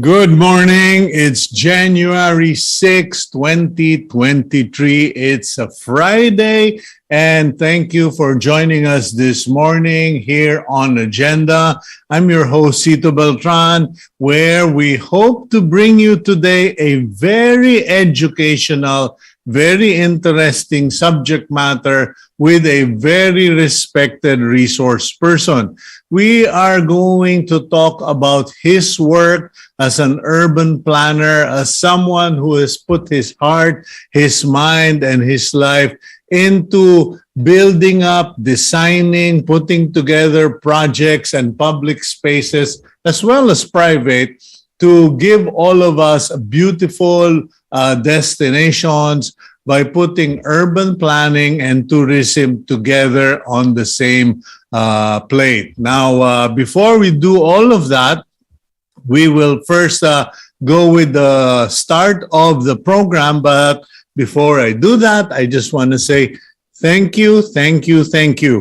Good morning. It's January 6, 2023. It's a Friday, and thank you for joining us this morning here on Agenda. I'm your host, Cito Beltran, where we hope to bring you today a very educational, very interesting subject matter with a very respected resource person. We are going to talk about his work as an urban planner, as someone who has put his heart, his mind, and his life into building up, designing, putting together projects and public spaces, as well as private, to give all of us beautiful destinations by putting urban planning and tourism together on the same plate. Now, before we do all of that, we will first go with the start of the program. But before I do that, I just want to say thank you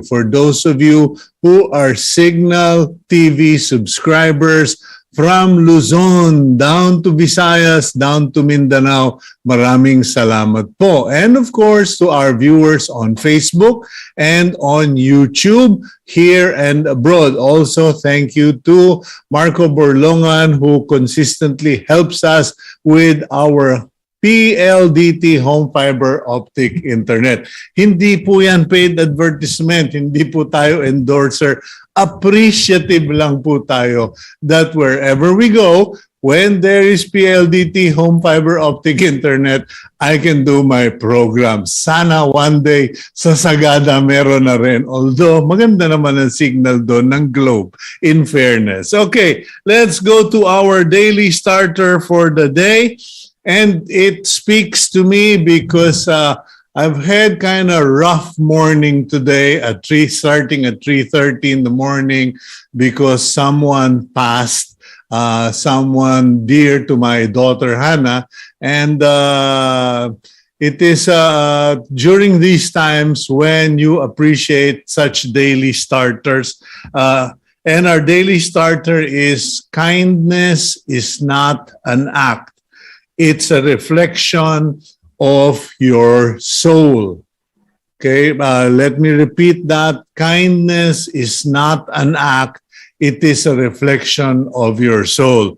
for those of you who are Cignal TV subscribers from Luzon down to Visayas, down to Mindanao. Maraming salamat po. And of course, to our viewers on Facebook and on YouTube here and abroad. Also, thank you to Marco Borlongan, who consistently helps us with our PLDT home fiber optic internet. Hindi po yan paid advertisement, hindi po tayo endorser. Appreciative lang po tayo that wherever we go, when there is PLDT home fiber optic internet, I can do my program. Sana one day sa Sagada meron na rin. Although maganda naman ang signal doon ng Globe, in fairness. Okay, let's go to our daily starter for the day. And it speaks to me because I've had kind of rough morning today starting at 3:30 in the morning because someone passed, someone dear to my daughter Hannah. And it is during these times when you appreciate such daily starters. And our daily starter is kindness is not an act. It's a reflection of your soul. Okay, let me repeat that. Kindness is not an act. It is a reflection of your soul.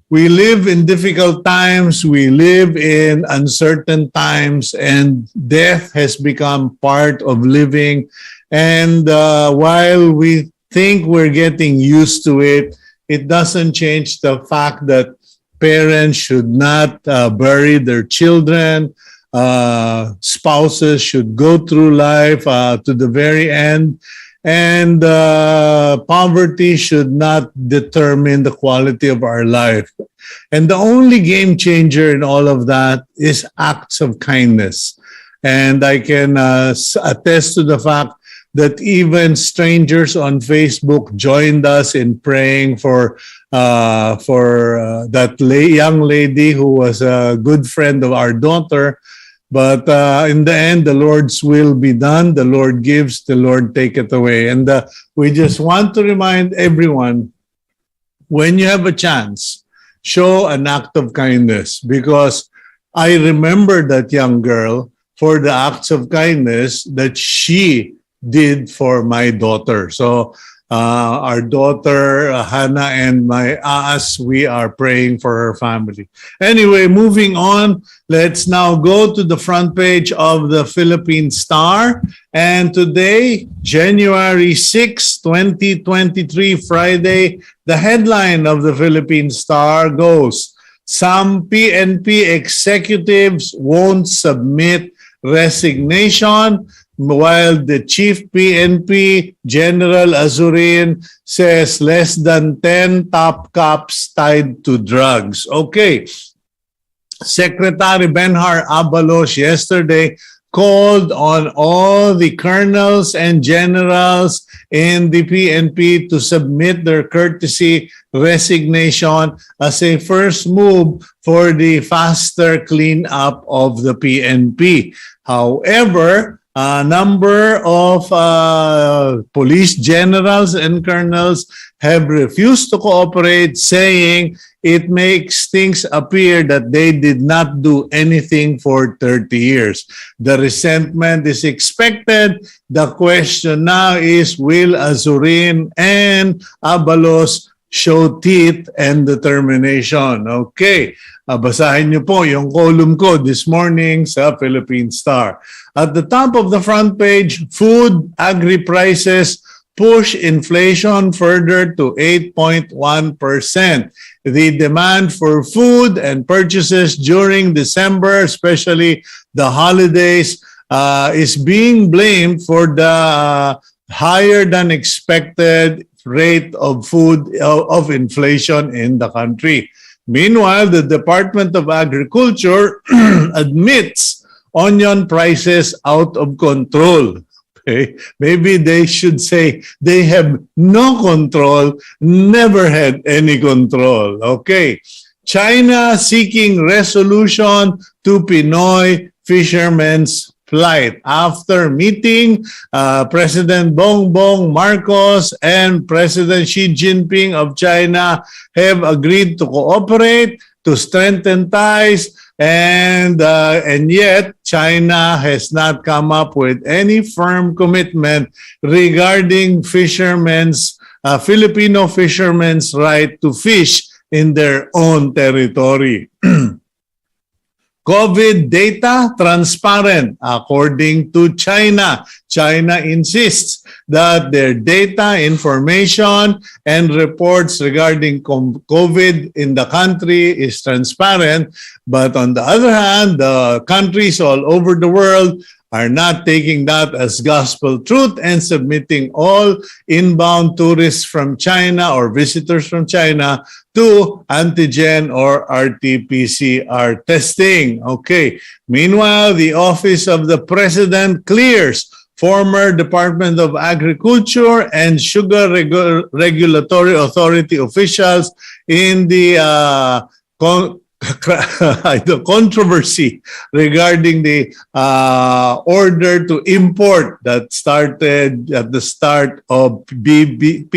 We live in difficult times. We live in uncertain times, and death has become part of living. And while we think we're getting used to it, it doesn't change the fact that parents should not bury their children. Spouses should go through life to the very end. And poverty should not determine the quality of our life. And the only game changer in all of that is acts of kindness. And I can attest to the fact that even strangers on Facebook joined us in praying for that young lady who was a good friend of our daughter. But in the end, the Lord's will be done. The Lord gives, the Lord taketh away. And we just want to remind everyone, when you have a chance, show an act of kindness. Because I remember that young girl for the acts of kindness that she did for my daughter. So our daughter, Hannah, and us, we are praying for her family. Anyway, moving on, let's now go to the front page of the Philippine Star. And today, January 6, 2023, Friday, the headline of the Philippine Star goes, "Some PNP executives won't submit resignation," while the chief PNP, General Azurin, says less than 10 top cops tied to drugs. Okay. Secretary Benhar Abalos yesterday called on all the colonels and generals in the PNP to submit their courtesy resignation as a first move for the faster cleanup of the PNP. However, a number of police generals and colonels have refused to cooperate, saying it makes things appear that they did not do anything for 30 years. The resentment is expected. The question now is, will Azurin and Abalos show teeth and determination? Okay. Basahin niyo po yung column ko this morning sa Philippine Star. At the top of the front page, food, agri prices push inflation further to 8.1%. The demand for food and purchases during December, especially the holidays, is being blamed for the higher than expected rate of food of inflation in the country. Meanwhile, the Department of Agriculture admits onion prices out of control. Okay? Maybe they should say they have no control, never had any control. Okay. China seeking resolution to Pinoy fishermen's plight. After meeting President Bongbong Marcos and President Xi Jinping of China have agreed to cooperate, to strengthen ties, and yet China has not come up with any firm commitment regarding Filipino fishermen's right to fish in their own territory. COVID data transparent according to China. China insists that their data, information, and reports regarding COVID in the country is transparent. But on the other hand, the countries all over the world are not taking that as gospel truth and submitting all inbound tourists from China or visitors from China to antigen or RT-PCR testing. Okay. Meanwhile, the Office of the President clears former Department of Agriculture and Sugar Regulatory Authority officials in the the controversy regarding the order to import that started at the start of PBBM's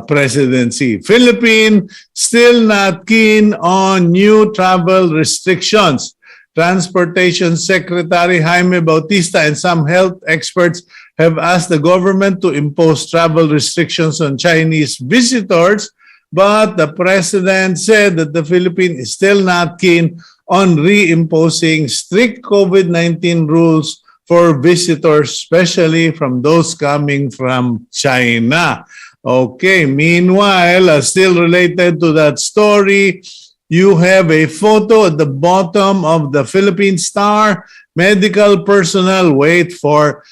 presidency. Philippines still not keen on new travel restrictions. Transportation Secretary Jaime Bautista and some health experts have asked the government to impose travel restrictions on Chinese visitors, but the president said that the Philippines is still not keen on reimposing strict COVID-19 rules for visitors, especially from those coming from China. Okay, meanwhile, still related to that story, you have a photo at the bottom of the Philippine Star. Medical personnel wait for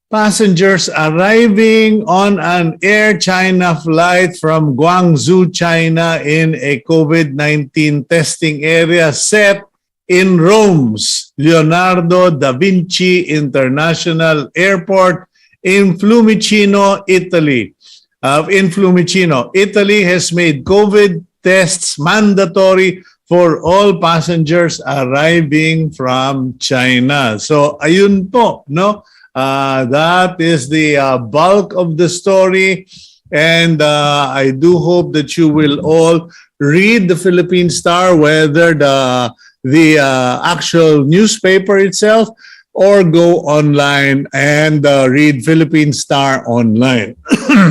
passengers arriving on an Air China flight from Guangzhou, China in a COVID-19 testing area set in Rome's Leonardo da Vinci International Airport in Fiumicino, Italy. Italy has made COVID tests mandatory for all passengers arriving from China. So ayun po, no? That is the bulk of the story, and I do hope that you will all read the Philippine Star, whether the actual newspaper itself, or go online and read Philippine Star online.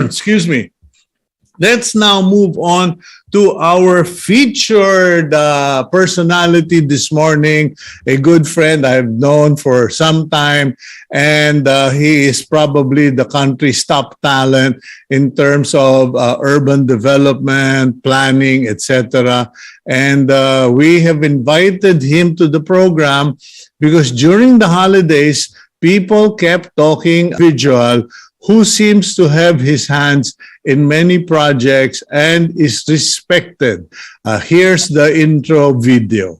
Excuse me. Let's now move on to our featured personality this morning, a good friend I've known for some time, and he is probably the country's top talent in terms of urban development, planning, etc. And we have invited him to the program because during the holidays, people kept talking individual who seems to have his hands in many projects and is respected. Here's the intro video.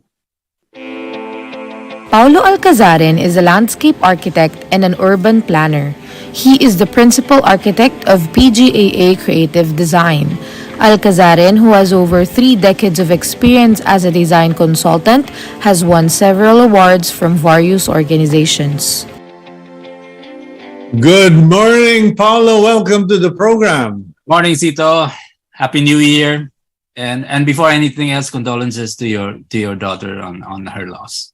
Paulo Alcazaren is a landscape architect and an urban planner. He is the principal architect of PGAA Creative Design. Alcazaren, who has over 3 decades of experience as a design consultant, has won several awards from various organizations. Good morning, Paulo. Welcome to the program. Morning, Cito. Happy New Year. And before anything else, condolences to your daughter on her loss.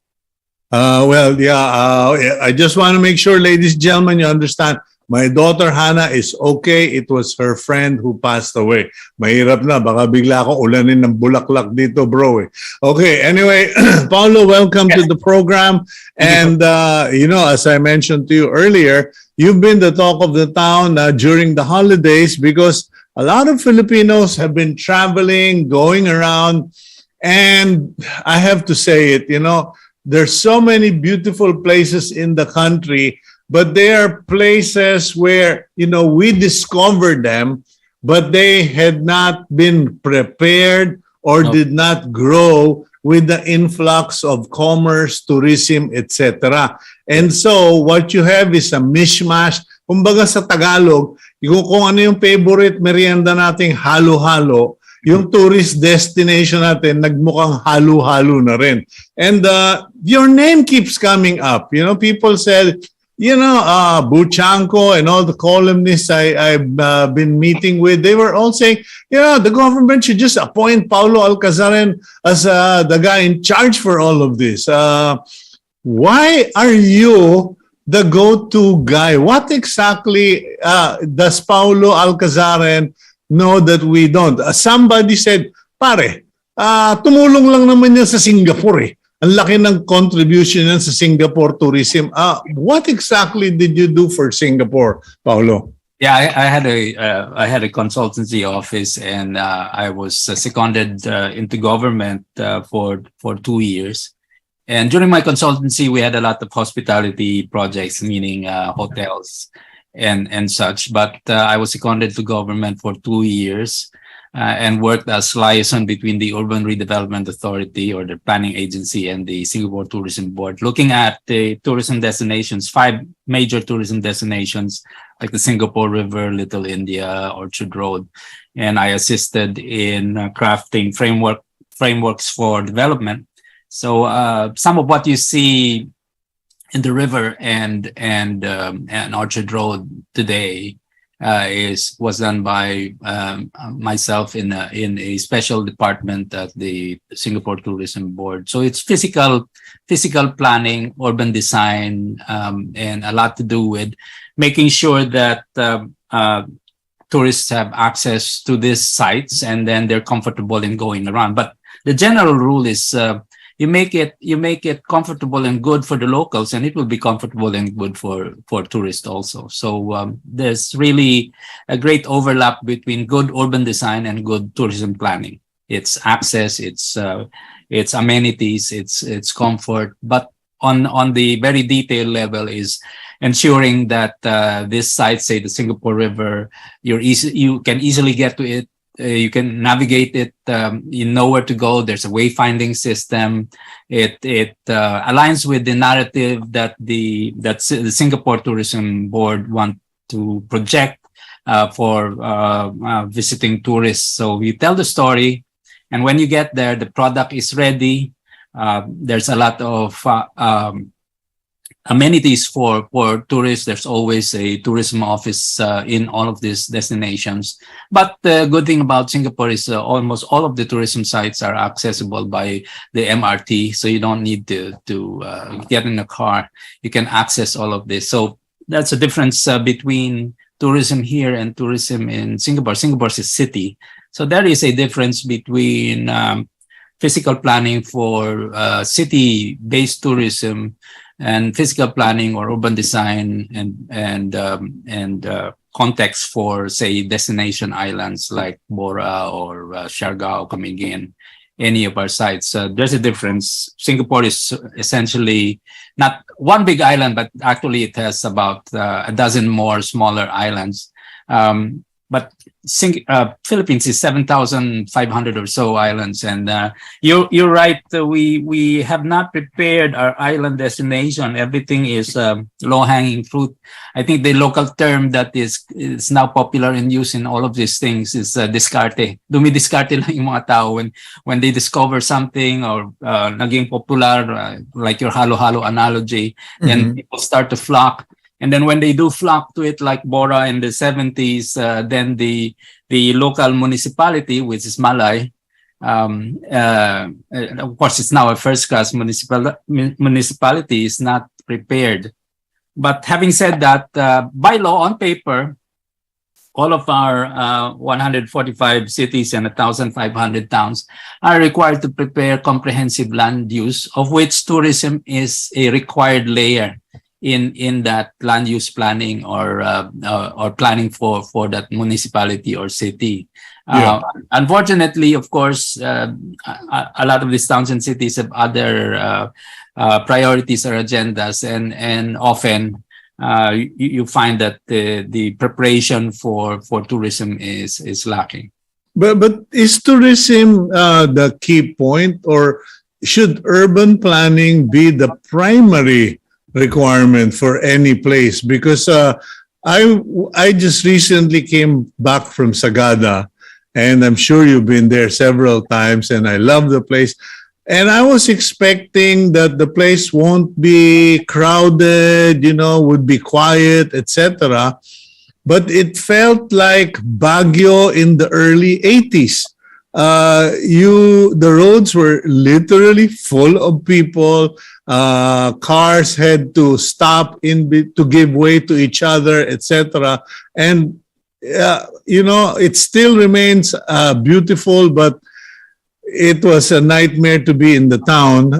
Well, yeah, I just want to make sure, ladies and gentlemen, you understand. My daughter Hannah is okay. It was her friend who passed away. Mahirap na. Baka bigla ako ulanin ng bulaklak dito, bro. Okay, anyway, Paulo, welcome to the program. And, as I mentioned to you earlier, you've been the talk of the town during the holidays because a lot of Filipinos have been traveling, going around. And I have to say it, there's so many beautiful places in the country, but they are places where, we discovered them, but they had not been prepared or did not grow with the influx of commerce, tourism, etc. And so what you have is a mishmash. Kumbaga sa Tagalog, kung ano yung favorite merienda nating halo-halo, yung tourist destination natin, nagmukhang halo-halo na rin. And your name keeps coming up. People said, Buchanko and all the columnists I've been meeting with, they were all saying, the government should just appoint Paulo Alcazaren as the guy in charge for all of this. Why are you the go-to guy? What exactly does Paulo Alcazaren know that we don't? Somebody said, pare, tumulong lang naman yan sa Singapore eh. Ang laki ng contribution yan sa Singapore tourism. What exactly did you do for Singapore, Paulo? Yeah, I had a consultancy office, and I was seconded into government for 2 years. And during my consultancy, we had a lot of hospitality projects, meaning hotels and such. But I was seconded to government for 2 years. And worked as liaison between the Urban Redevelopment Authority or the planning agency and the Singapore Tourism Board, looking at the tourism destinations, 5 major tourism destinations like the Singapore River, Little India, Orchard Road. And I assisted in crafting frameworks for development. So some of what you see in the river and Orchard Road today was done by myself in a special department at the Singapore Tourism Board. So it's physical planning, urban design, and a lot to do with making sure that tourists have access to these sites and then they're comfortable in going around. But the general rule is you make it comfortable and good for the locals, and it will be comfortable and good for tourists also. So there's really a great overlap between good urban design and good tourism planning. It's access, it's amenities, it's comfort, but on the very detailed level is ensuring that this site, say the Singapore River, you can easily get to it. You can navigate it. You know where to go. There's a wayfinding system. It aligns with the narrative that the Singapore Tourism Board want to project for visiting tourists. So you tell the story, and when you get there, the product is ready. There's a lot of amenities for tourists. There's always a tourism office in all of these destinations. But the good thing about Singapore is almost all of the tourism sites are accessible by the MRT. So you don't need to get in a car. You can access all of this. So that's a difference between tourism here and tourism in Singapore. Singapore is a city. So there is a difference between physical planning for city-based tourism and physical planning or urban design and context for, say, destination islands like Bora or Siargao, Camiguin, any of our sites. There's a difference. Singapore is essentially not one big island, but actually it has about a dozen more smaller islands. But Philippines is 7,500 or so islands, and you're right. We have not prepared our island destination. Everything is low-hanging fruit. I think the local term that is now popular in use in all of these things is diskarte. Dumidiskarte lang yung mga tao when they discover something or naging popular, like your halo-halo analogy, then people start to flock. And then when they do flock to it, like Bora in the 70s, then the local municipality, which is Malay, Of course, it's now a first-class municipality is not prepared. But having said that, by law on paper, all of our 145 cities and 1,500 towns are required to prepare comprehensive land use, of which tourism is a required layer in that land use planning or planning for that municipality or city. Unfortunately, of course, a lot of these towns and cities have other priorities or agendas, and often you find that the preparation for tourism is lacking. But is tourism the key point, or should urban planning be the primary requirement for any place? Because I just recently came back from Sagada, and I'm sure you've been there several times, and I love the place. And I was expecting that the place won't be crowded, would be quiet, etc. But it felt like Baguio in the early 80s. The roads were literally full of people. Cars had to stop to give way to each other, etc. And it still remains beautiful, but it was a nightmare to be in the town.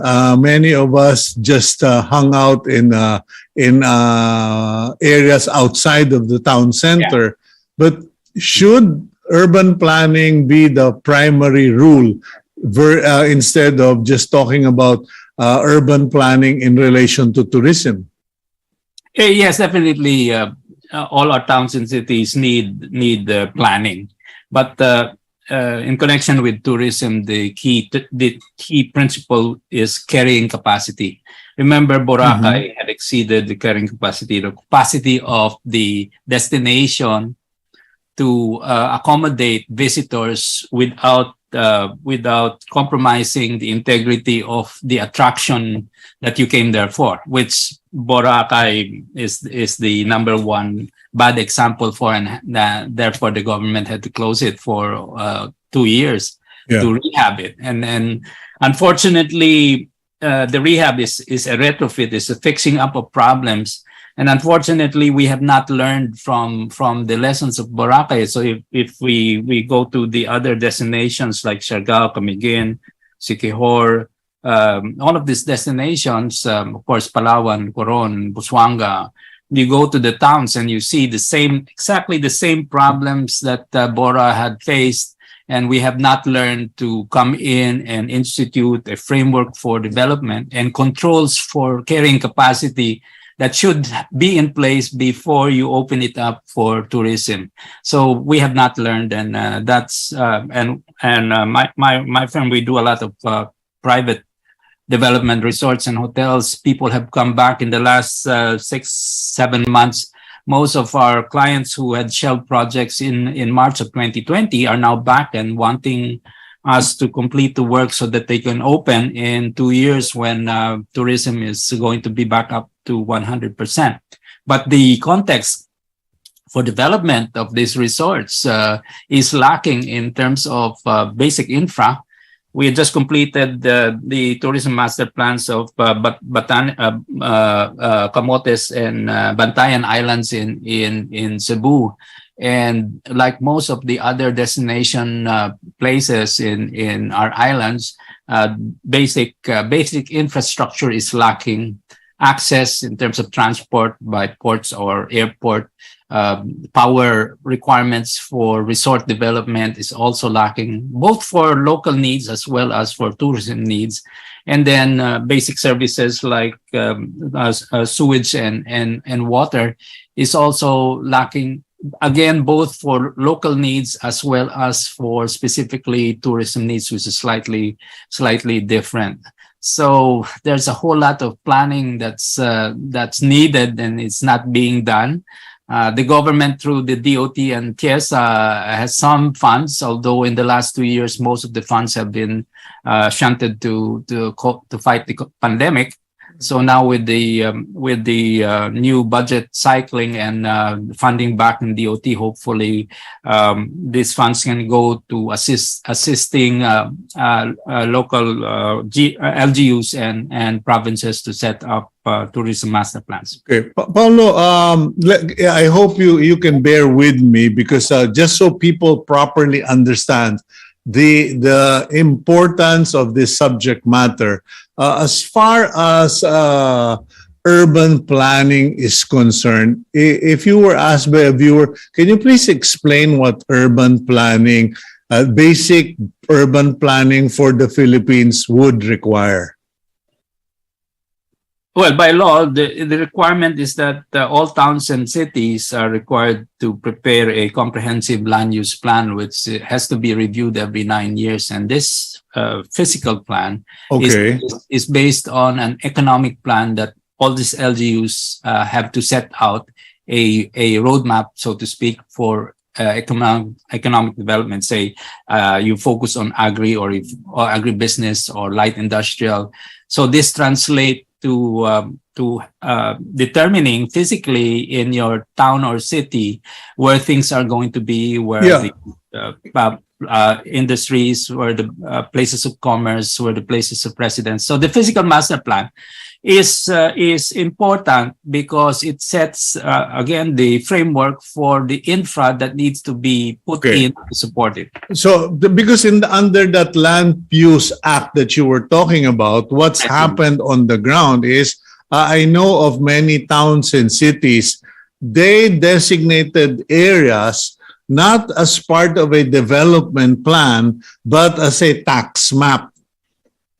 Many of us just hung out in areas outside of the town center. Yeah. But should urban planning be the primary rule instead of just talking about urban planning in relation to tourism? Yes, definitely. All our towns and cities need planning, but in connection with tourism, the key principle is carrying capacity. Remember, Boracay had exceeded the carrying capacity, the capacity of the destination to accommodate visitors without compromising the integrity of the attraction that you came there for, which Boracay is the number one bad example for, and therefore the government had to close it for 2 years to rehab it. And unfortunately, the rehab is a retrofit, is a fixing up of problems. And unfortunately, we have not learned from the lessons of Boracay. So if we go to the other destinations like Siargao, Camiguin, Siquijor, all of these destinations, of course, Palawan, Coron, Busuanga, you go to the towns and you see exactly the same problems that Bora had faced. And we have not learned to come in and institute a framework for development and controls for carrying capacity that should be in place before you open it up for tourism. So we have not learned, and that's my firm, we do a lot of private development, resorts and hotels. People have come back in the last 6-7 months. Most of our clients who had shelved projects in March of 2020 are now back and wanting us to complete the work so that they can open in 2 years when tourism is going to be back up to 100%. But the context for development of these resorts is lacking in terms of basic infra. We had just completed the tourism master plans of Camotes and Bantayan Islands in Cebu. And like most of the other destination places in our islands, basic infrastructure is lacking. Access in terms of transport by ports or airport, power requirements for resort development is also lacking, both for local needs as well as for tourism needs. And then basic services like sewage and water is also lacking, again, both for local needs as well as for specifically tourism needs, which is slightly different. So there's a whole lot of planning that's needed, and it's not being done. The government through the DOT and TIESA has some funds, although in the last 2 years, most of the funds have been shunted to fight the pandemic. So now with the new budget cycling and funding back in DOT, hopefully these funds can go to assisting local LGUs and provinces to set up tourism master plans. Okay, Paulo, I hope you can bear with me because just so people properly understand the importance of this subject matter. As far as urban planning is concerned, if you were asked by a viewer, can you please explain what urban planning, basic urban planning for the Philippines would require? Well, by law, the requirement is that all towns and cities are required to prepare a comprehensive land use plan, which has to be reviewed every 9 years. And this physical plan is based on an economic plan that all these LGUs have to set out a roadmap, so to speak, for economic development. Say you focus on agri or agribusiness or light industrial. So this translates to determining physically in your town or city where things are going to be, where the industries, where the places of commerce, where the places of residence. So the physical master plan is important because it sets again the framework for the infra that needs to be put in to support it. So because under that Land Use Act that you were talking about, what's happened on the ground is I know of many towns and cities, they designated areas not as part of a development plan but as a tax map.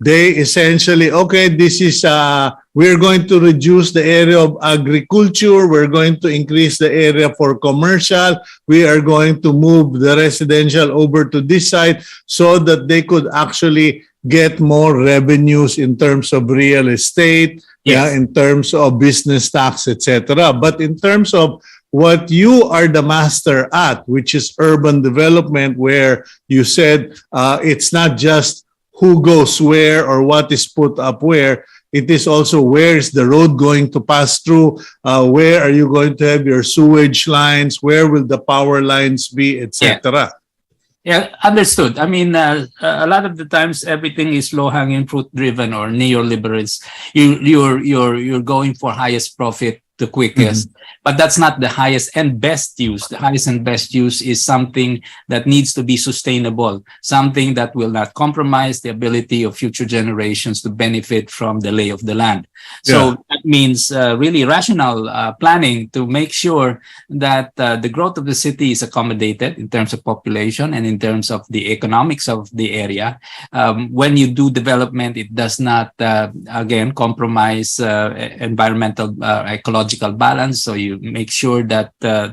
They essentially, this is, we're going to reduce the area of agriculture. We're going to increase the area for commercial. We are going to move the residential over to this side so that they could actually get more revenues in terms of real estate, in terms of business tax, etc. But in terms of what you are the master at, which is urban development, where you said it's not just who goes where or what is put up where. It is also where is the road going to pass through, where are you going to have your sewage lines, where will the power lines be, etc. Yeah, understood. I mean, a lot of the times everything is low-hanging fruit driven or neoliberals. You're going for highest profit, the quickest. But that's not the highest and best use. The highest and best use is something that needs to be sustainable, something that will not compromise the ability of future generations to benefit from the lay of the land. So that means really rational planning to make sure that the growth of the city is accommodated in terms of population and in terms of the economics of the area. When you do development, it does not, again, compromise environmental, ecological balance. So you make sure that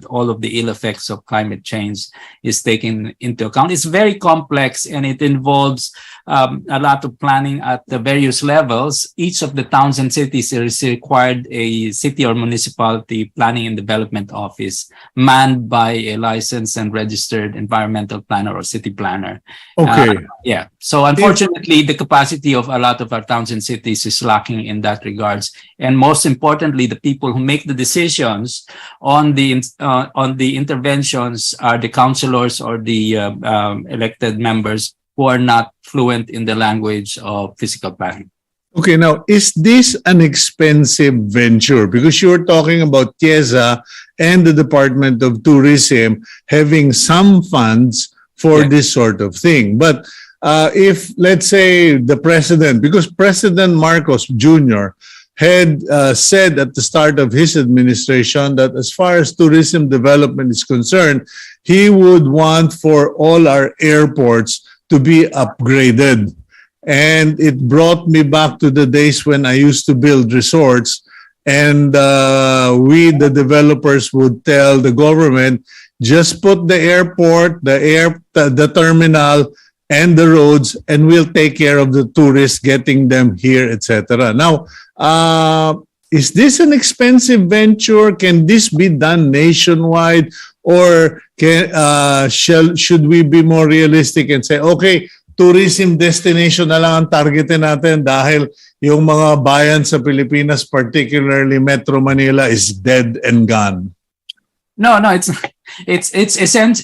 all of the ill effects of climate change is taken into account. It's very complex and it involves a lot of planning at the various levels. Each of the towns and cities is required a city or municipality planning and development office manned by a licensed and registered environmental planner or city planner. So unfortunately, the capacity of a lot of our towns and cities is lacking in that regards. And most importantly, the people who make the decisions on the interventions are the councillors or the elected members who are not fluent in the language of physical planning. Okay, now, is this an expensive venture? Because you're talking about TIEZA and the Department of Tourism having some funds for this sort of thing. But if, let's say, the president, because President Marcos Jr. had said at the start of his administration that as far as tourism development is concerned, he would want for all our airports to be upgraded. And it brought me back to the days when I used to build resorts, and we, the developers, would tell the government, just put the airport, the terminal, and the roads, and we'll take care of the tourists, getting them here, etc. Now, is this an expensive venture? Can this be done nationwide, or should we be more realistic and say, okay, tourism destination na lang ang targetin natin dahil yung mga bayan sa Pilipinas, particularly Metro Manila, is dead and gone? No, it's an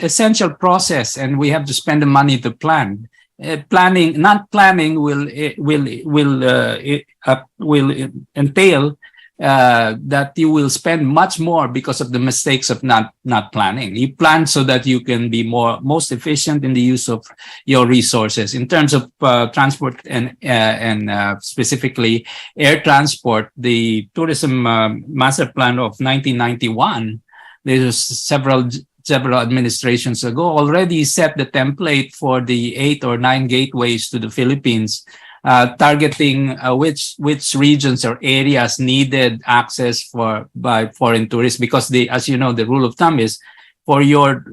essential process, and we have to spend the money to plan. Not planning will entail that you will spend much more because of the mistakes of not planning. You plan so that you can be most efficient in the use of your resources. In terms of transport and specifically air transport, the tourism master plan of 1991, there's several administrations ago, already set the template for the 8 or 9 gateways to the Philippines, targeting which regions or areas needed access by foreign tourists, because as you know, the rule of thumb is for your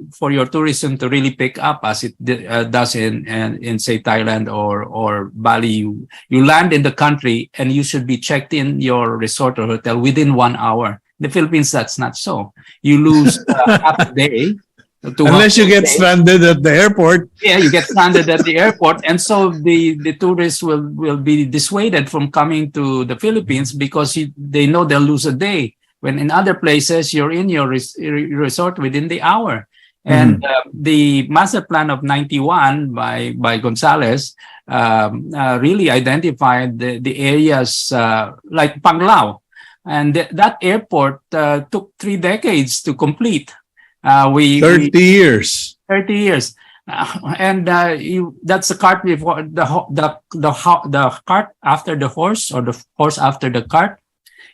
tourism to really pick up, as it does in say Thailand or Bali, you land in the country and you should be checked in your resort or hotel within 1 hour. The Philippines, that's not so. You lose half a day. Unless you get stranded at the airport. Yeah, you get stranded at the airport. And so the tourists will be dissuaded from coming to the Philippines because they know they'll lose a day. When in other places, you're in your resort within the hour. And the master plan of 91 by Gonzales really identified the areas like Panglao. And that airport took 3 decades to complete. 30 years. 30 years. That's the cart before the cart after the horse, or the horse after the cart.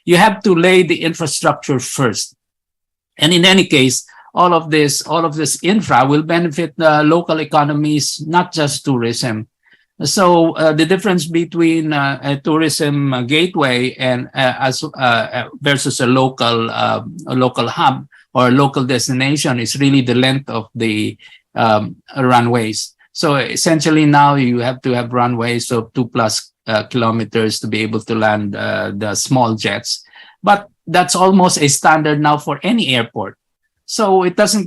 You have to lay the infrastructure first. And in any case, all of this infra will benefit the local economies, not just tourism. So the difference between a tourism gateway and versus a local hub or a local destination is really the length of the runways. So essentially now you have to have runways of 2+ kilometers to be able to land the small jets. But that's almost a standard now for any airport. So it doesn't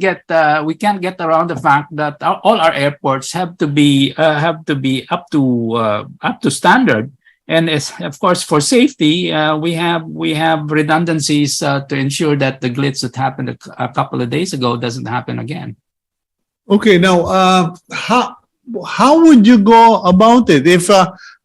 we can't get around the fact that all our airports have to be up to standard. And of course, for safety, we have redundancies to ensure that the glitch that happened a couple of days ago doesn't happen again. Okay, now how would you go about it if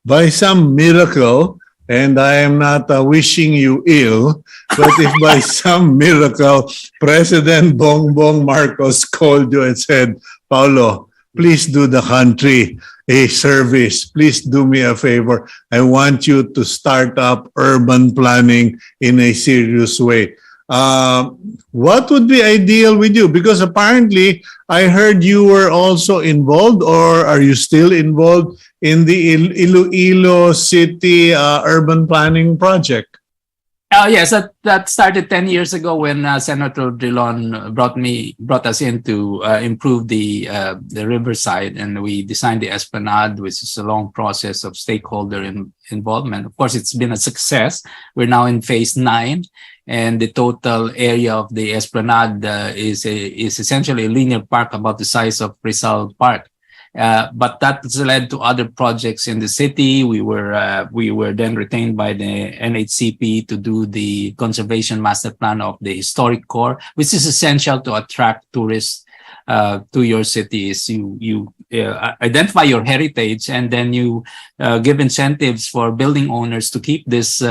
by some miracle, and I am not wishing you ill, but if by some miracle President Bongbong Marcos called you and said, Paulo, please do the country a service. Please do me a favor. I want you to start up urban planning in a serious way. What would be ideal with you? Because apparently I heard you were also involved, or are you still involved in the Iloilo City urban planning project? Yes, that started 10 years ago when Senator Drilon brought us in to improve the riverside, and we designed the Esplanade, which is a long process of stakeholder involvement. Of course, it's been a success. We're now in phase 9, and the total area of the Esplanade is essentially a linear park about the size of Rizal Park. But that's led to other projects in the city. We were then retained by the NHCP to do the conservation master plan of the historic core, which is essential to attract tourists to your cities. You identify your heritage, and then you give incentives for building owners to keep this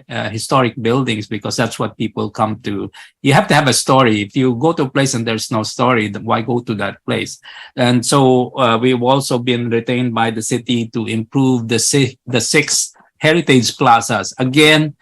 historic buildings, because that's what people come to. You have to have a story. If you go to a place and there's no story, then why go to that place? And so we've also been retained by the city to improve the 6 heritage plazas. Again,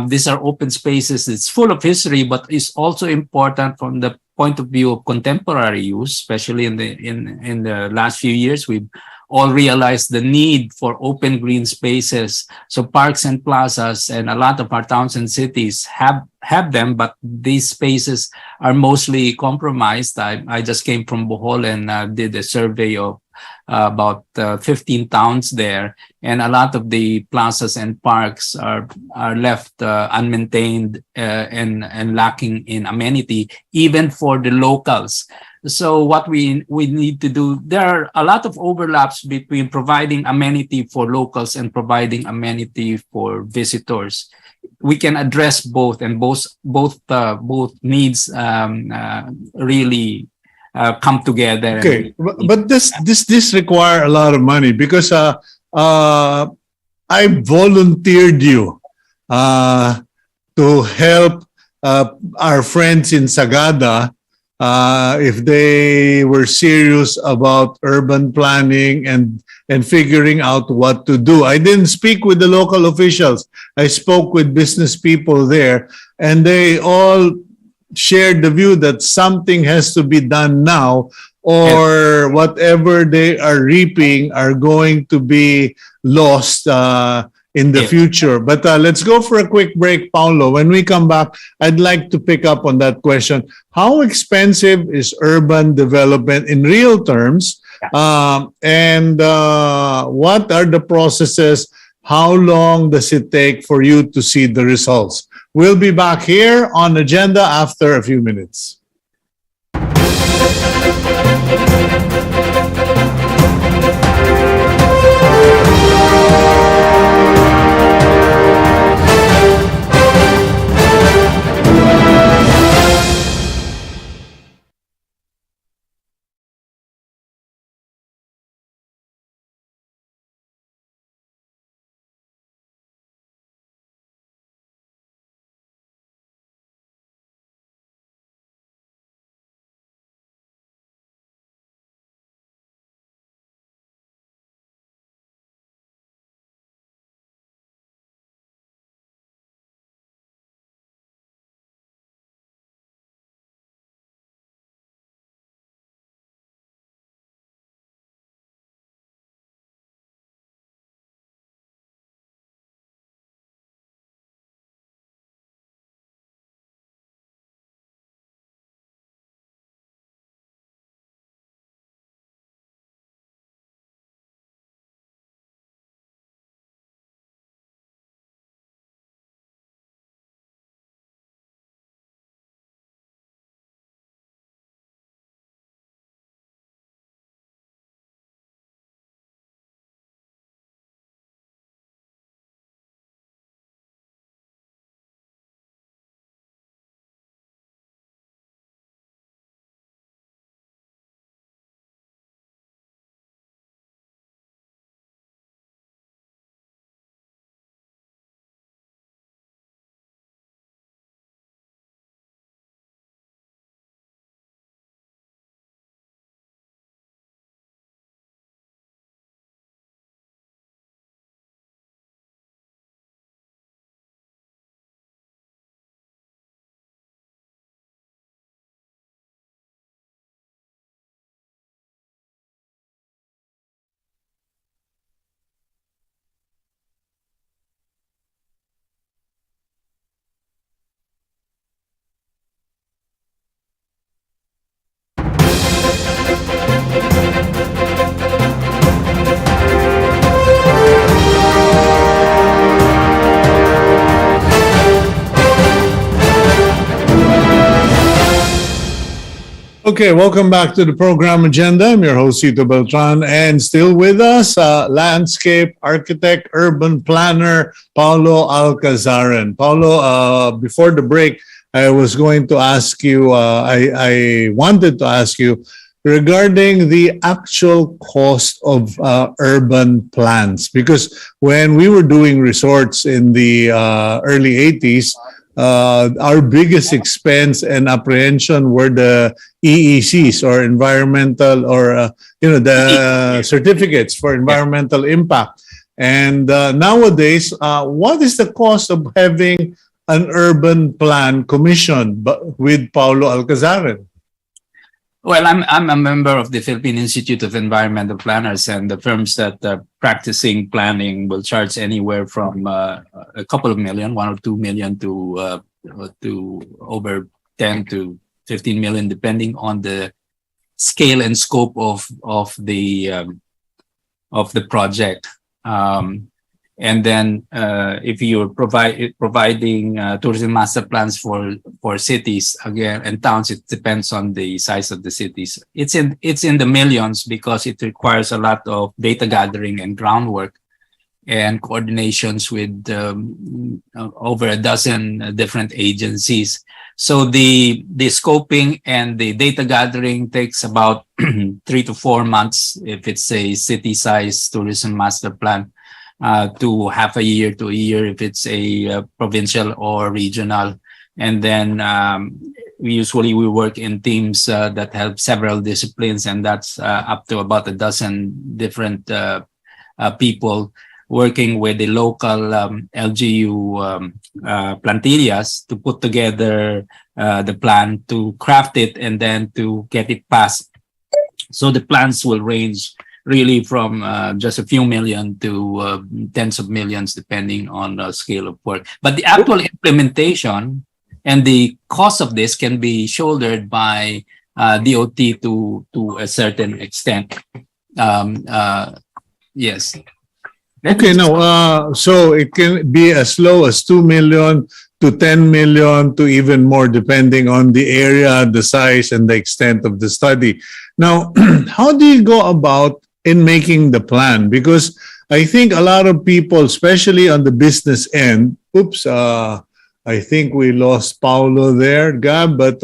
these are open spaces. It's full of history, but it's also important from the point of view of contemporary use, especially in the last few years. We've all realized the need for open green spaces. So parks and plazas, and a lot of our towns and cities have them, but these spaces are mostly compromised. I just came from Bohol and did a survey of about 15 towns there, and a lot of the plazas and parks are left unmaintained and lacking in amenity, even for the locals. So what we need to do, there are a lot of overlaps between providing amenity for locals and providing amenity for visitors. We can address both, and both needs really come together. Okay, but this require a lot of money because I volunteered you to help our friends in Sagada if they were serious about urban planning and figuring out what to do. I didn't speak with the local officials. I spoke with business people there, and they all shared the view that something has to be done now, or whatever they are reaping are going to be lost in the future. But let's go for a quick break, Paulo. When we come back, I'd like to pick up on that question. How expensive is urban development in real terms? And what are the processes? How long does it take for you to see the results? We'll be back here on Agenda after a few minutes. Okay, welcome back to the program Agenda. I'm your host, Cito Beltran, and still with us, landscape architect, urban planner, Paulo Alcazaren. Paulo, before the break, I was going to ask you, I wanted to ask you regarding the actual cost of urban plans, because when we were doing resorts in the early 80s, our biggest expense and apprehension were the EECs, or environmental, or the certificates for environmental impact. And nowadays, what is the cost of having an urban plan commission with Paulo Alcazaren? Well, I'm a member of the Philippine Institute of Environmental Planners, and the firms that are practicing planning will charge anywhere from a couple of million, 1 or 2 million, to over 10 to 15 million, depending on the scale and scope of the project. And then if you're providing tourism master plans for cities again and towns, it depends on the size of the cities. It's in the millions because it requires a lot of data gathering and groundwork and coordinations with over a dozen different agencies. So the scoping and the data gathering takes about 3 to 4 months if it's a city-sized tourism master plan, to half a year to a year if it's a provincial or regional. And then we work in teams that have several disciplines, and that's up to about a dozen different people working with the local LGU plantillas to put together the plan, to craft it, and then to get it passed. So the plans will range really from just a few million to tens of millions, depending on the scale of work. But the actual implementation and the cost of this can be shouldered by DOT to a certain extent. Yes. Okay, now, so it can be as low as 2 million to 10 million to even more, depending on the area, the size, and the extent of the study. Now, how do you go about in making the plan? Because I think a lot of people, especially on the business end, I think we lost Paulo there, Gab, but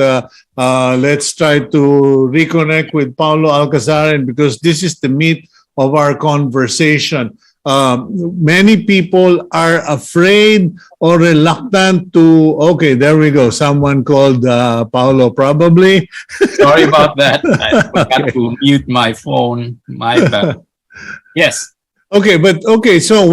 let's try to reconnect with Paulo Alcazaren, because this is the meat of our conversation. Many people are afraid or reluctant to, okay, there we go. Someone called Paulo probably. Sorry about that. I forgot to mute my phone. My bad. Yes. Okay, so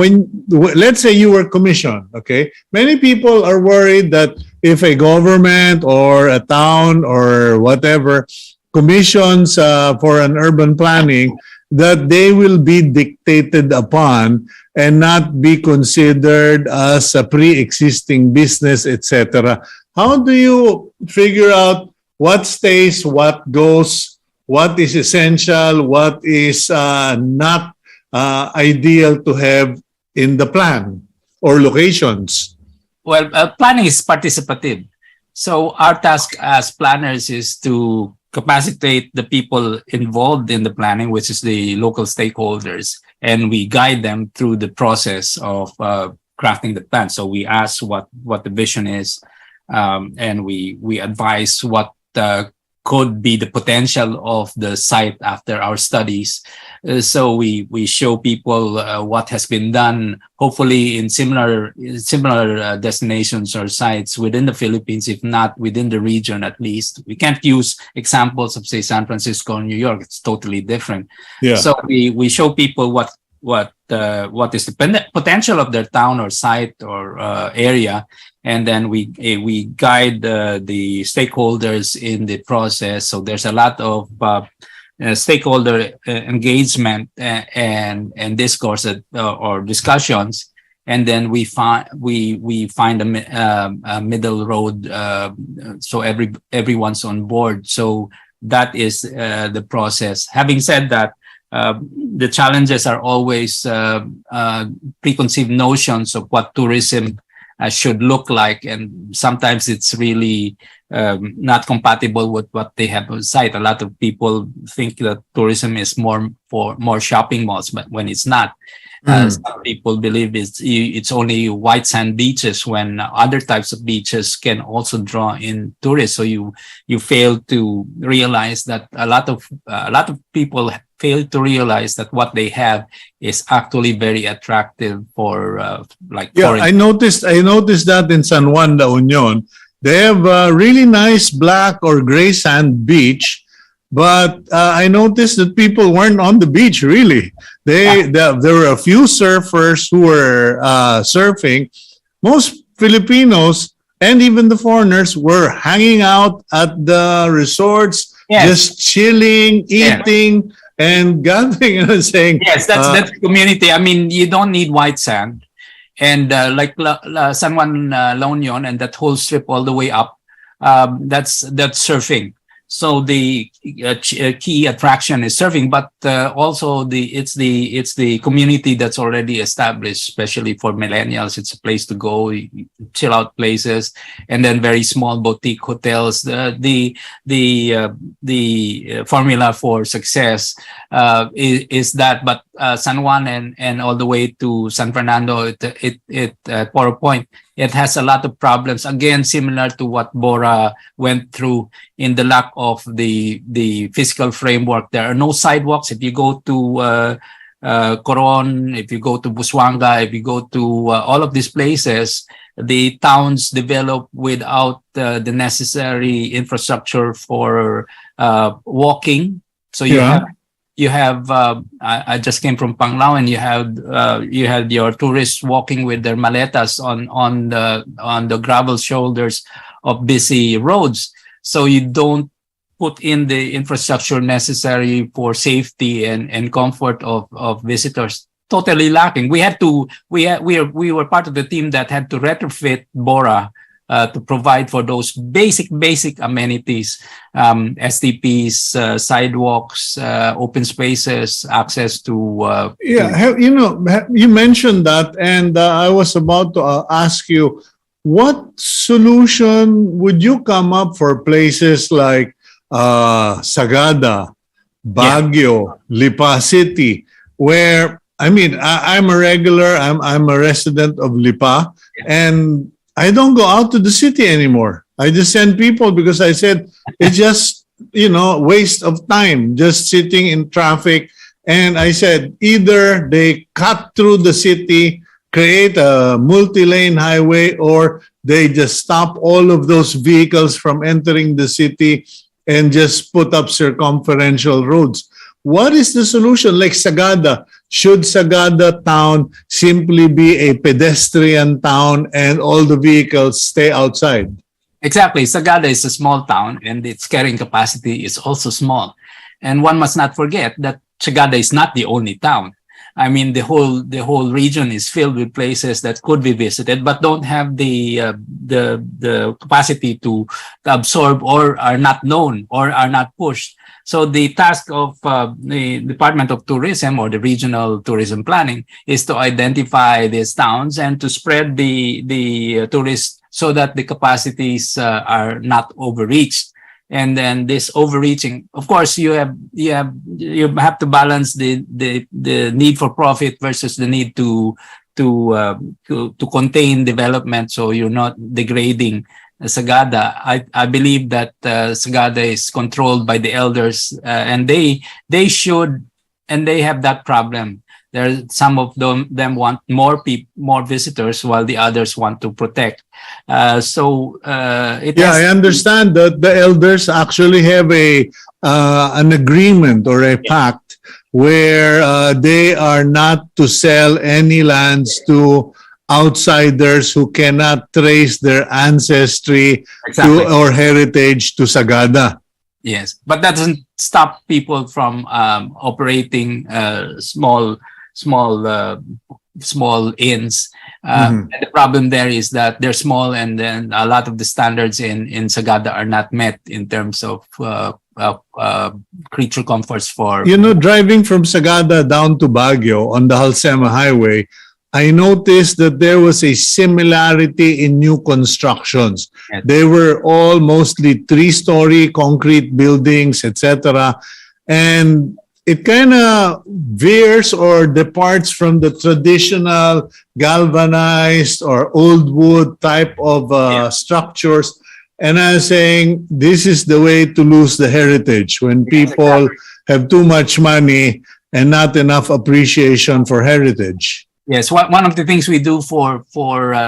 let's say you were commissioned, okay? Many people are worried that if a government or a town or whatever commissions for an urban planning, that they will be dictated upon and not be considered as a pre-existing business, etc. How do you figure out what stays, what goes, what is essential, what is not ideal to have in the plan or locations? Well, planning is participative. So our task as planners is to capacitate the people involved in the planning, which is the local stakeholders, and we guide them through the process of crafting the plan. So we ask what the vision is, and we advise what could be the potential of the site after our studies. So we show people what has been done, hopefully in similar destinations or sites within the Philippines, if not within the region at least. We can't use examples of, say, San Francisco or New York. It's totally different. Yeah. So we show people what is the potential of their town or site or area, and then we guide the stakeholders in the process. So there's a lot of stakeholder engagement and discourse or discussions, and then we find a middle road, so everyone's on board. So that is the process. Having said that, the challenges are always preconceived notions of what tourism should look like, and sometimes it's really not compatible with what they have on site. A lot of people think that tourism is more for more shopping malls, but when it's not. Some people believe it's only white sand beaches, when other types of beaches can also draw in tourists. So you fail to realize that a lot of people fail to realize that what they have is actually very attractive for I noticed that in San Juan, La Union, they have a really nice black or gray sand beach, but I noticed that people weren't on the beach really. There were a few surfers who were surfing. Most Filipinos and even the foreigners were hanging out at the resorts, just chilling, eating, and gathering and saying, yes, that's the community. I mean, you don't need white sand. And like San Juan, La Union, and that whole strip all the way up, that's surfing. So the key attraction is surfing, but also it's the community that's already established, especially for millennials. It's a place to go, chill out places, and then very small boutique hotels. The formula for success is that, but San Juan and all the way to San Fernando, Poro Point, it has a lot of problems. Again, similar to what Bora went through in the lack of the physical framework. There are no sidewalks. If you go to Coron, if you go to Busuanga, if you go to all of these places, the towns develop without the necessary infrastructure for walking. So you have I just came from Panglao, and you had your tourists walking with their maletas on the gravel shoulders of busy roads. So you don't put in the infrastructure necessary for safety and comfort of visitors. Totally lacking. We were part of the team that had to retrofit Bora to provide for those basic amenities, STPs, sidewalks, open spaces, access to. You mentioned that, and I was about to ask you, what solution would you come up for places like Sagada, Baguio, Lipa City, where I'm a regular, I'm a resident of Lipa, and I don't go out to the city anymore. I just send people because I said it's just, waste of time just sitting in traffic. And I said either they cut through the city, create a multi-lane highway, or they just stop all of those vehicles from entering the city and just put up circumferential roads. What is the solution? Like Sagada, should Sagada town simply be a pedestrian town and all the vehicles stay outside? Exactly. Sagada is a small town, and its carrying capacity is also small. And one must not forget that Sagada is not the only town. I mean, the whole region is filled with places that could be visited, but don't have the capacity to absorb, or are not known, or are not pushed. So the task of the Department of Tourism or the Regional Tourism Planning is to identify these towns and to spread the tourists so that the capacities are not overreached. And then this overreaching, of course, you have to balance the need for profit versus the need to contain development, so you're not degrading Sagada. I believe that Sagada is controlled by the elders, and they should, and they have that problem. Some of them want more visitors, while the others want to protect. I understand that the elders actually have an agreement or a pact where they are not to sell any lands to outsiders who cannot trace their ancestry or heritage to Sagada. Yes, but that doesn't stop people from operating small inns. And the problem there is that they're small, and then a lot of the standards in Sagada are not met in terms of creature comforts for. Driving from Sagada down to Baguio on the Halsema Highway, I noticed that there was a similarity in new constructions. Yes. They were all mostly 3-story concrete buildings, etc. And it kind of veers or departs from the traditional galvanized or old wood type of structures. And I was saying, this is the way to lose the heritage when people have too much money and not enough appreciation for heritage. Yes, one of the things we do for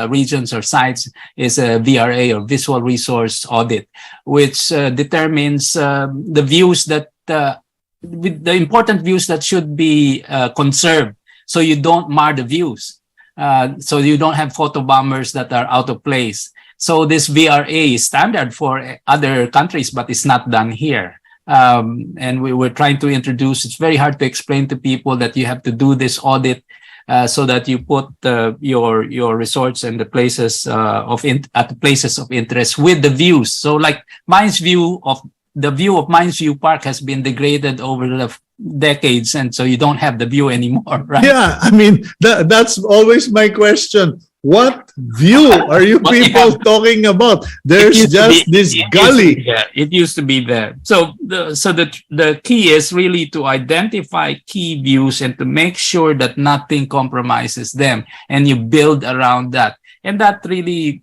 regions or sites is a VRA, or Visual Resource Audit, which determines the views that the important views that should be conserved, so you don't mar the views, so you don't have photo bombers that are out of place. So this VRA is standard for other countries, but it's not done here. And we were trying to introduce. It's very hard to explain to people that you have to do this audit. So that you put your resorts and the places at the places of interest with the views. So like mine's view of the view of Mines View Park has been degraded over the decades, and so you don't have the view anymore, right? Yeah, I mean, that's always my question. What view are you What you people have- talking about? There's It used to just be- this it used to gully. be there. It used to be there. So the key is really to identify key views and to make sure that nothing compromises them, and you build around that. And that really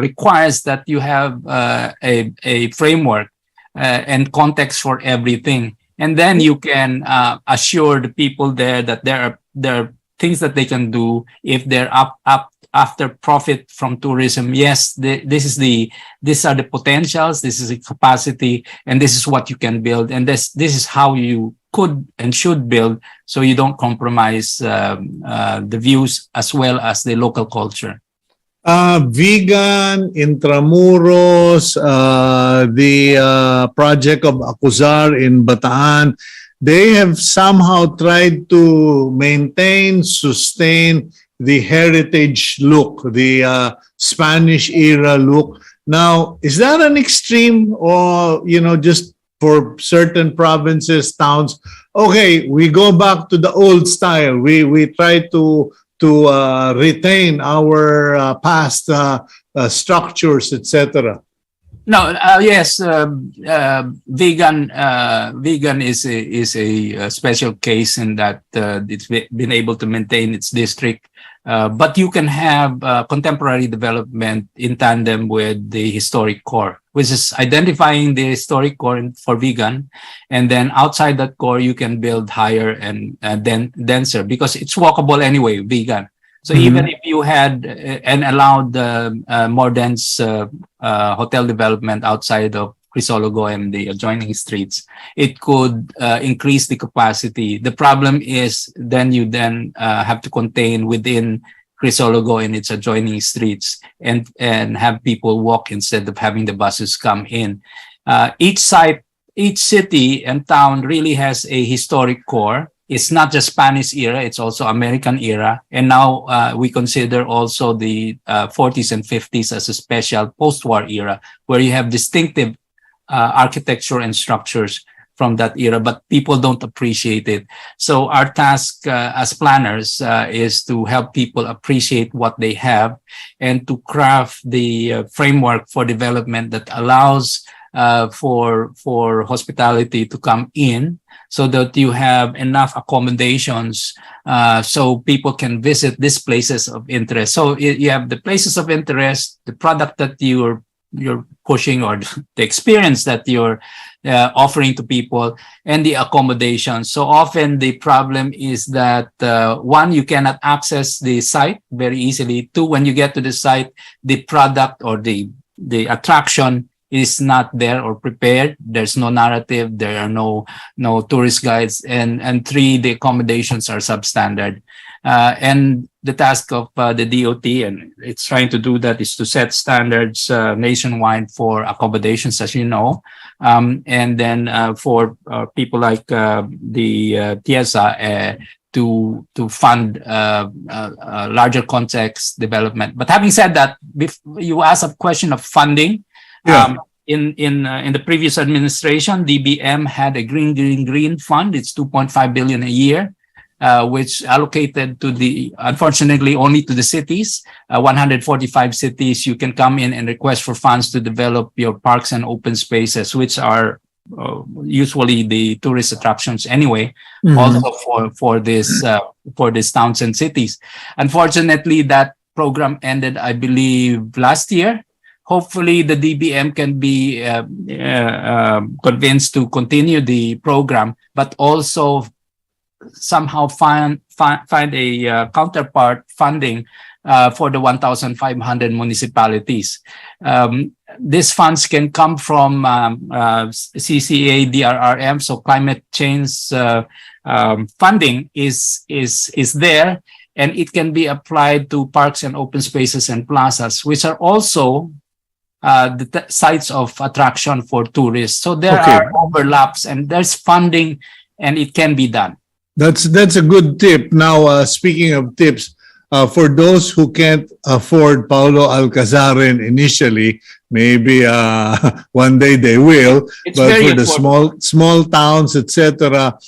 requires that you have a framework and context for everything. And then you can assure the people there that there are things that they can do if they're up after profit from tourism. Yes, these are the potentials, this is the capacity, and this is what you can build. And this is how you could and should build, so you don't compromise the views as well as the local culture. Vegan, Intramuros, the project of Acuzar in Bataan, they have somehow tried to maintain, sustain the heritage look, the Spanish era look. Now, is that an extreme, or, just for certain provinces, towns? Okay, we go back to the old style. We try to retain our past structures, etc. No, yes, vegan is a special case in that it's been able to maintain its district. But you can have contemporary development in tandem with the historic core, which is identifying the historic core for vegan, and then outside that core you can build higher and then denser, because it's walkable anyway, vegan. So even if you had and allowed more dense hotel development outside of Crisologo and the adjoining streets, it could increase the capacity. The problem is then you have to contain within Crisologo and its adjoining streets and have people walk instead of having the buses come in. Each city and town really has a historic core. It's not just Spanish era, it's also American era. And now we consider also the 40s and 50s as a special post-war era, where you have distinctive architecture and structures from that era, but people don't appreciate it. So our task as planners is to help people appreciate what they have and to craft the framework for development that allows for hospitality to come in, so that you have enough accommodations so people can visit these places of interest. So you have the places of interest, the product that you're pushing, or the experience that you're offering to people, and the accommodation. So often the problem is that one, you cannot access the site very easily. Two, when you get to the site, the product or the attraction is not there or prepared. There's no narrative. There are no tourist guides. And three, the accommodations are substandard. And the task of the DOT, and it's trying to do that, is to set standards nationwide for accommodations, as you know. And then for people like the TIESA to fund larger context development. But having said that, you asked a question of funding. Yeah. In the previous administration, DBM had a green fund. It's 2.5 billion a year, which allocated to unfortunately only to the cities. 145 cities, you can come in and request for funds to develop your parks and open spaces, which are usually the tourist attractions anyway, also for these towns and cities. Unfortunately, that program ended, I believe, last year. Hopefully, the DBM can be convinced to continue the program, but also somehow find a counterpart funding for the 1,500 municipalities. These funds can come from CCA, DRRM, so climate change funding is there, and it can be applied to parks and open spaces and plazas, which are also the sites of attraction for tourists. So there are overlaps, and there's funding, and it can be done. That's a good tip. Now, speaking of tips, for those who can't afford Paulo Alcazaren initially, maybe one day they will. It's But very for the affordable. small towns, etc.,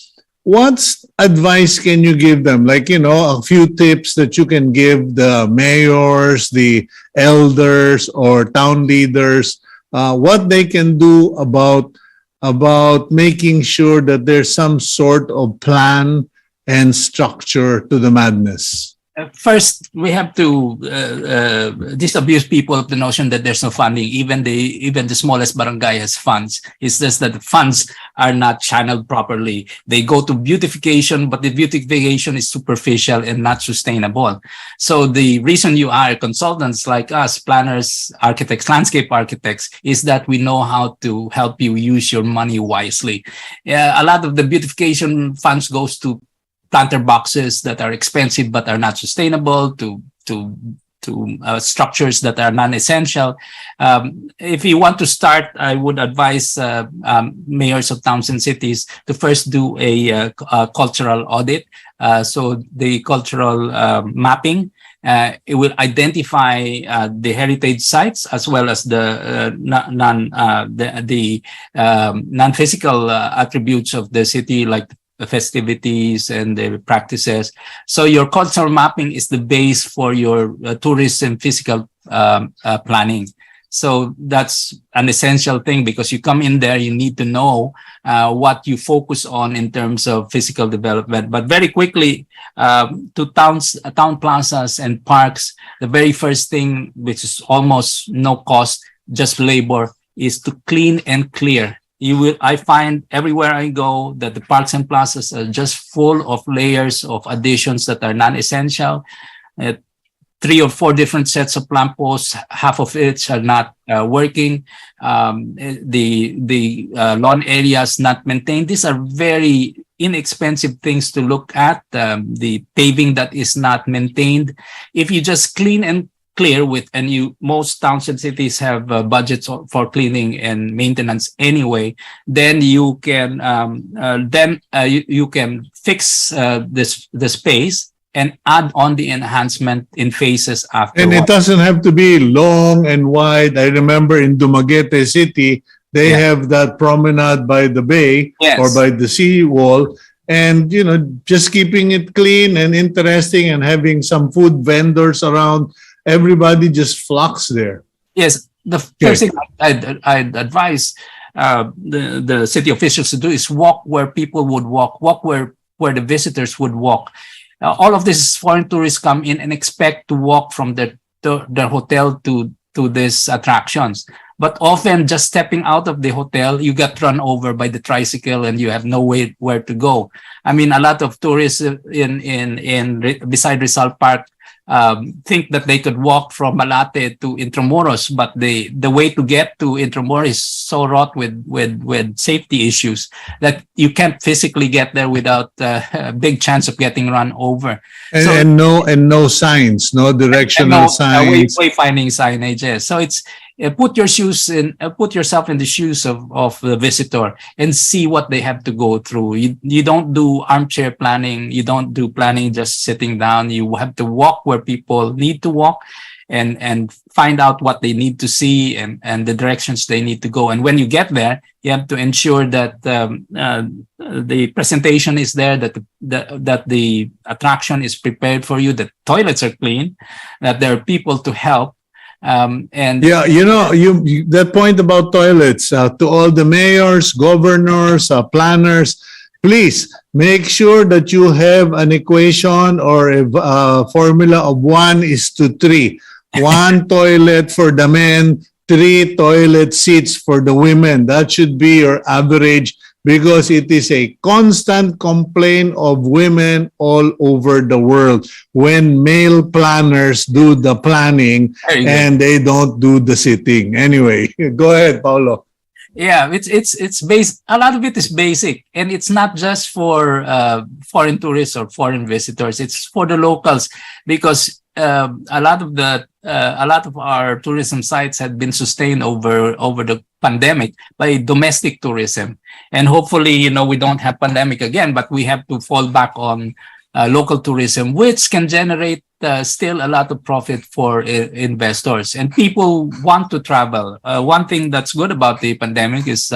what advice can you give them? Like, a few tips that you can give the mayors, the elders, or town leaders, what they can do about making sure that there's some sort of plan and structure to the madness. First, we have to disabuse people of the notion that there's no funding. Even the smallest barangay has funds. It's just that the funds are not channeled properly. They go to beautification, but the beautification is superficial and not sustainable. So the reason you are consultants like us, planners, architects, landscape architects, is that we know how to help you use your money wisely. A lot of the beautification funds goes to planter boxes that are expensive but are not sustainable, to structures that are non-essential. If you want to start, I would advise mayors of towns and cities to first do a cultural audit. So the cultural mapping, it will identify the heritage sites as well as the non-physical attributes of the city, like the festivities and the practices. So your cultural mapping is the base for your tourism physical planning. So that's an essential thing, because you come in there, you need to know what you focus on in terms of physical development. But very quickly, to town plazas and parks, the very first thing, which is almost no cost, just labor, is to clean and clear. I find everywhere I go that the parks and plazas are just full of layers of additions that are non-essential. 3 or 4 different sets of lampposts, half of which are not working. The lawn areas not maintained. These are very inexpensive things to look at. The paving that is not maintained. If you just clean and clear with, and most towns and cities have budgets for cleaning and maintenance anyway, then you can you can fix the space and add on the enhancement in phases after. And it doesn't have to be long and wide. I remember in Dumaguete City, they have that promenade by the bay or by the sea wall. And, just keeping it clean and interesting and having some food vendors around, everybody just flocks there. Yes. The first thing I'd advise the city officials to do is walk where people would walk where the visitors would walk. All of these foreign tourists come in and expect to walk from their hotel to these attractions. But often, just stepping out of the hotel, you get run over by the tricycle and you have no way where to go. I mean, a lot of tourists beside Rizal Park think that they could walk from Malate to Intramuros, but the way to get to Intramuros is so wrought with safety issues that you can't physically get there without a big chance of getting run over. And no signs, no directional signs. Wayfinding signage. Yes. So it's put yourself in the shoes of the visitor and see what they have to go through. You don't do armchair planning. You don't do planning just sitting down. You have to walk where people need to walk and find out what they need to see and the directions they need to go. And when you get there, you have to ensure that the presentation is there, that the attraction is prepared for you, that toilets are clean, that there are people to help. That point about toilets, to all the mayors, governors, planners, please make sure that you have an equation or a formula of 1:3. 1 toilet for the men, 3 toilet seats for the women. That should be your average, because it is a constant complaint of women all over the world when male planners do the planning and they don't do the sitting. Anyway, go ahead, Paulo. Yeah, it's basic. A lot of it is basic, and it's not just for foreign tourists or foreign visitors. It's for the locals, because a lot of our tourism sites had been sustained over the pandemic by domestic tourism, and hopefully, we don't have pandemic again, but we have to fall back on local tourism, which can generate still a lot of profit for investors, and people want to travel. One thing that's good about the pandemic is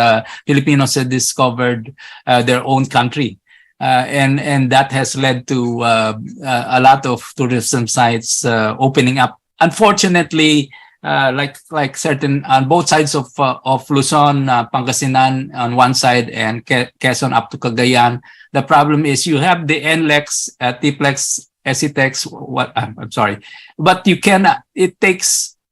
Filipinos have discovered their own country. And that has led to a lot of tourism sites opening up. Unfortunately, like certain on both sides of Luzon, Pangasinan on one side, and Quezon up to Cagayan, the problem is you have the NLEX, TPLEX, SETEX. I'm sorry, but you cannot.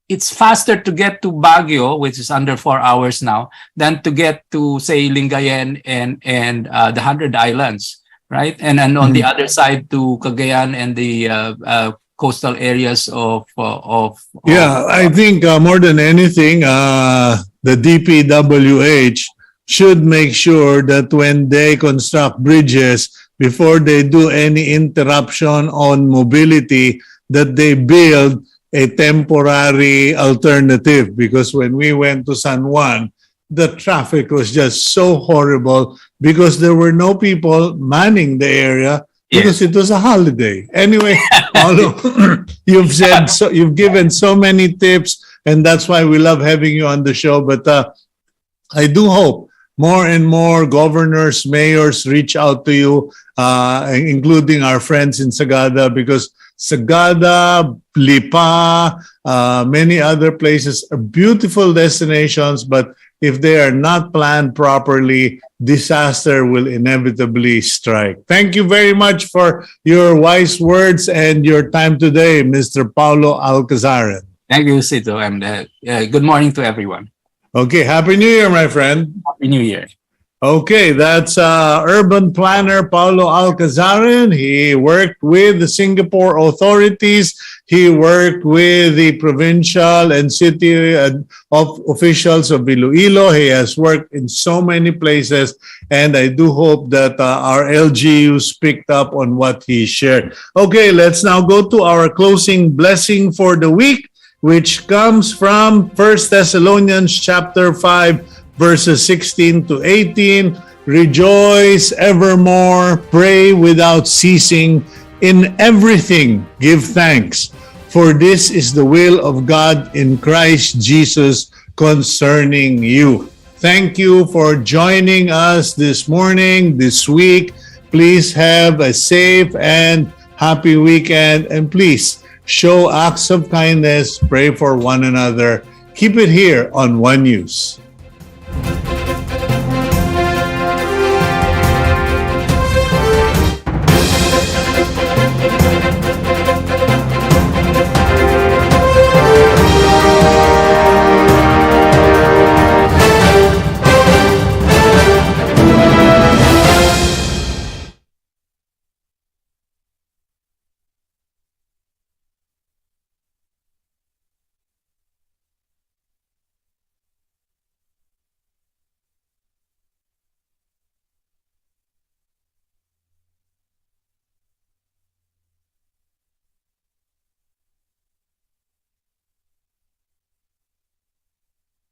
It's faster to get to Baguio, which is under 4 hours now, than to get to, say, Lingayen and the 100 Islands, right? And then on the other side to Cagayan and the coastal areas of I think more than anything, the DPWH should make sure that when they construct bridges, before they do any interruption on mobility, that they build a temporary alternative. Because when we went to San Juan, the traffic was just so horrible because there were no people manning the area because it was a holiday. Anyway, Paulo, you've given so many tips, and that's why we love having you on the show. But I do hope more and more governors, mayors reach out to you, including our friends in Sagada, because Sagada, Lipa, many other places are beautiful destinations, but if they are not planned properly, disaster will inevitably strike. Thank you very much for your wise words and your time today, Mr. Paulo Alcazaren. Thank you, Cito, and good morning to everyone. Okay, Happy New Year, my friend. Happy New Year. Okay, that's urban planner Paulo Alcazaren. He worked with the Singapore authorities. He worked with the provincial and city officials of Iloilo. He has worked in so many places, and I do hope that our LGUs picked up on what he shared. Okay, let's now go to our closing blessing for the week, which comes from 1 Thessalonians chapter 5, verses 16 to 18. Rejoice evermore, pray without ceasing, in everything give thanks, for this is the will of God in Christ Jesus concerning you. Thank you for joining us this morning, this week. Please have a safe and happy weekend, and please show acts of kindness, pray for one another. Keep it here on One News.